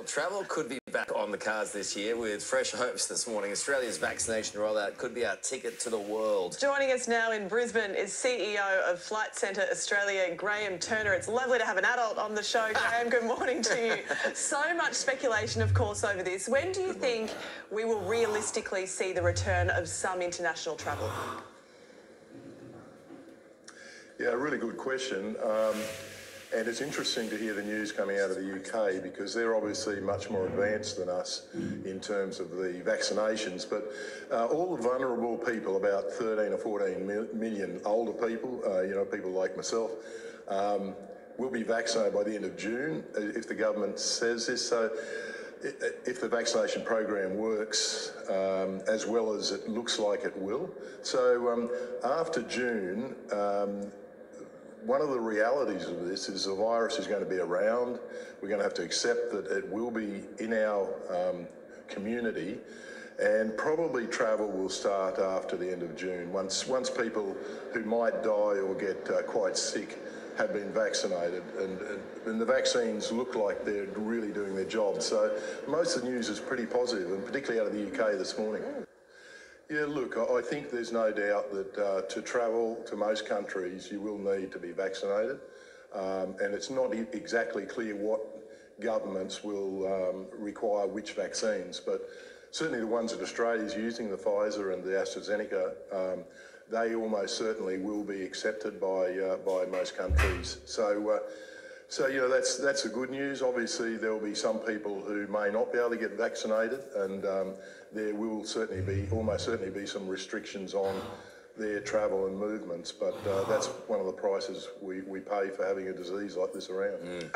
Travel could be back on the cards this year with fresh hopes this morning. Australia's vaccination rollout could be our ticket to the world. Joining us now in Brisbane is CEO of Flight Centre Australia, Graham Turner. It's lovely to have an adult on the show. Graham, good morning to you. So much speculation, of course, over this. When do you think we will realistically see the return of some international travel? Yeah, a really good question. And it's interesting to hear the news coming out of the UK because they're obviously much more advanced than us in terms of the vaccinations. But all the vulnerable people, about 13 or 14 million older people, people like myself, will be vaccinated by the end of June if the government says this. So if the vaccination program works as well as it looks like it will. So after June, one of the realities of this is the virus is going to be around. We're going to have to accept that it will be in our community, and probably travel will start after the end of June. Once people who might die or get quite sick have been vaccinated, and the vaccines look like they're really doing their job. So most of the news is pretty positive, and particularly out of the UK this morning. Yeah, look, I think there's no doubt that to travel to most countries, you will need to be vaccinated. And it's not exactly clear what governments will require which vaccines, but certainly the ones that Australia is using, the Pfizer and the AstraZeneca, they almost certainly will be accepted by most countries. So that's the good news. Obviously, there will be some people who may not be able to get vaccinated, and there will almost certainly be some restrictions on their travel and movements. But that's one of the prices we pay for having a disease like this around.